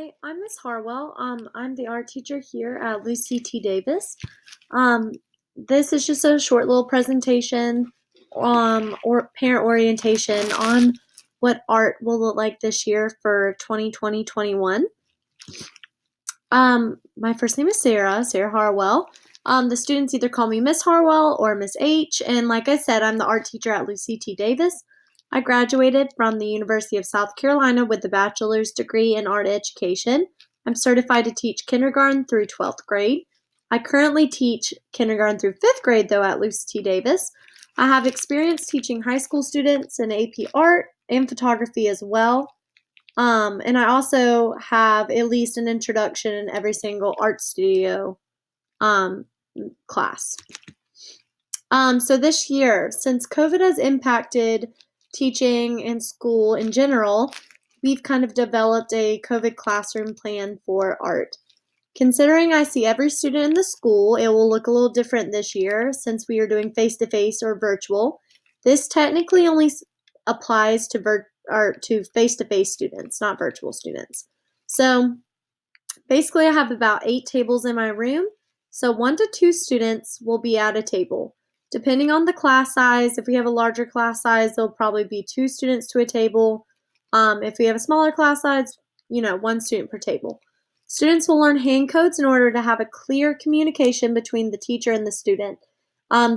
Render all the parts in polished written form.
Hi, I'm Miss Harwell. I'm the art teacher here at Lucy T. Davis. Um, this is just a short little presentation, or parent orientation on what art will look like this year for 2020-21. My first name is Sarah Harwell. The students either call me Miss Harwell or Miss H, and like I said, I'm the art teacher at Lucy T. Davis. I graduated from the University of South Carolina with a bachelor's degree in art education. I'm certified to teach kindergarten through 12th grade. I currently teach kindergarten through 5th grade, though, at Lucy T. Davis. I have experience teaching high school students in AP art and photography as well. And I also have at least an introduction in every single art studio um, class. So this year, since COVID has impacted teaching and school in general, we've kind of developed a COVID classroom plan for art. Considering I see every student in the school, it will look a little different this year since we are doing face-to-face or virtual. This technically only applies to face-to-face students, not virtual students. So basically I have about 8 tables in my room, so 1 to 2 students will be at a table. Depending on the class size, if we have a larger class size, there'll probably be 2 students to a table. If we have a smaller class size, 1 student per table. Students will learn hand codes in order to have a clear communication between the teacher and the student.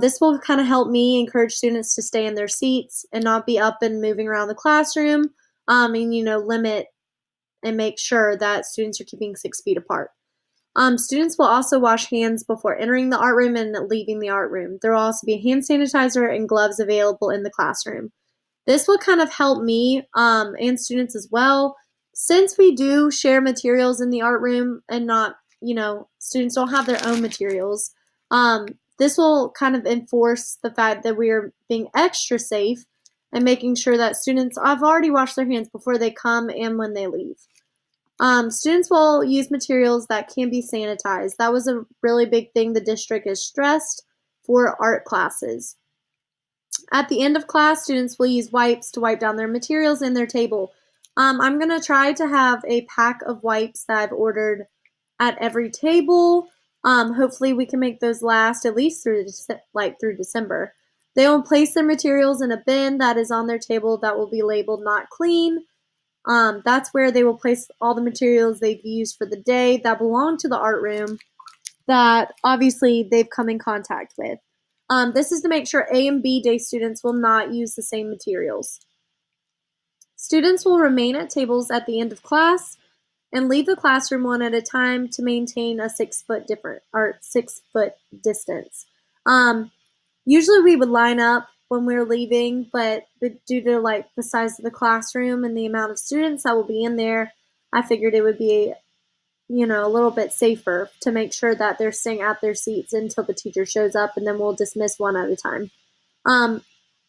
This will kind of help me encourage students to stay in their seats and not be up and moving around the classroom, and limit and make sure that students are keeping 6 feet apart. Students will also wash hands before entering the art room and leaving the art room. There will also be hand sanitizer and gloves available in the classroom. This will kind of help me and students as well, since we do share materials in the art room and not, students don't have their own materials. This will kind of enforce the fact that we are being extra safe and making sure that students have already washed their hands before they come and when they leave. Students will use materials that can be sanitized. That was a really big thing the district has stressed for art classes. At the end of class, students will use wipes to wipe down their materials in their table. I'm going to try to have a pack of wipes that I've ordered at every table. Hopefully we can make those last at least through December. They will place their materials in a bin that is on their table that will be labeled not clean. That's where they will place all the materials they've used for the day that belong to the art room that obviously they've come in contact with. This is to make sure A and B day students will not use the same materials. Students will remain at tables at the end of class and leave the classroom one at a time to maintain a 6 foot distance. Usually we would line up when we were leaving, but due to the size of the classroom and the amount of students that will be in there, I figured it would be a little bit safer to make sure that they're staying at their seats until the teacher shows up, and then we'll dismiss one at a time.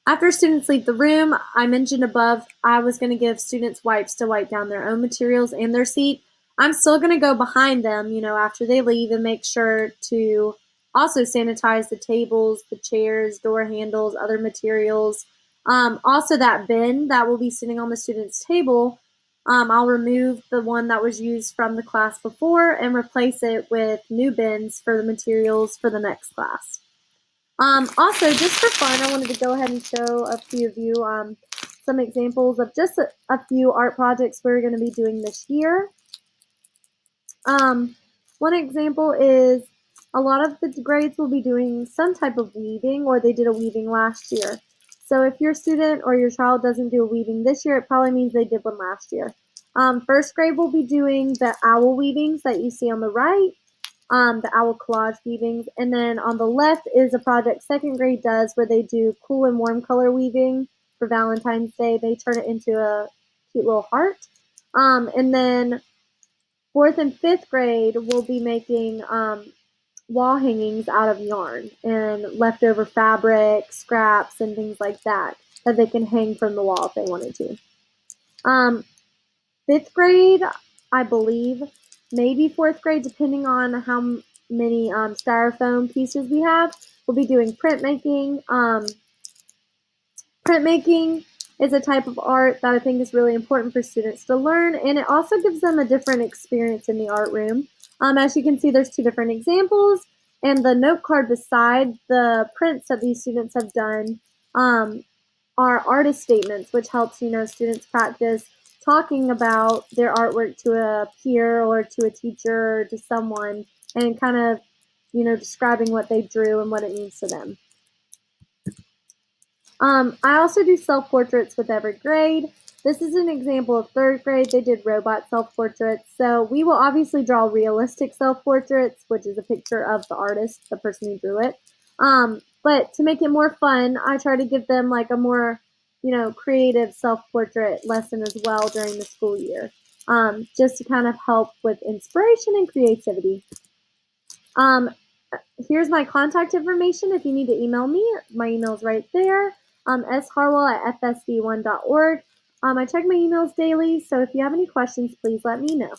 After students leave the room, I mentioned above I was going to give students wipes to wipe down their own materials and their seat. I'm still going to go behind them, after they leave and make sure to also sanitize the tables, the chairs, door handles, other materials. Also that bin that will be sitting on the student's table, I'll remove the one that was used from the class before and replace it with new bins for the materials for the next class. Also, just for fun, I wanted to go ahead and show a few of you some examples of just a few art projects we're going to be doing this year. One example is a lot of the grades will be doing some type of weaving, or they did a weaving last year. So if your student or your child doesn't do a weaving this year, it probably means they did one last year. First grade will be doing the owl weavings that you see on the right, the owl collage weavings, and then on the left is a project second grade does where they do cool and warm color weaving for Valentine's Day. They turn it into a cute little heart. And then 4th and 5th grade will be making wall hangings out of yarn and leftover fabric, scraps, and things like that they can hang from the wall if they wanted to. 5th grade, I believe, maybe 4th grade, depending on how many styrofoam pieces we have, we'll be doing printmaking, is a type of art that I think is really important for students to learn, and it also gives them a different experience in the art room. As you can see, there's two different examples, and the note card beside the prints that these students have done are artist statements, which helps students practice talking about their artwork to a peer or to a teacher or to someone, and kind of describing what they drew and what it means to them. I also do self-portraits with every grade. This is an example of third grade. They did robot self-portraits. So we will obviously draw realistic self-portraits, which is a picture of the artist, the person who drew it. But to make it more fun, I try to give them like a more, creative self-portrait lesson as well during the school year, just to kind of help with inspiration and creativity. Here's my contact information if you need to email me. My email is right there, sharwell@fsd1.org. I check my emails daily, so if you have any questions, please let me know.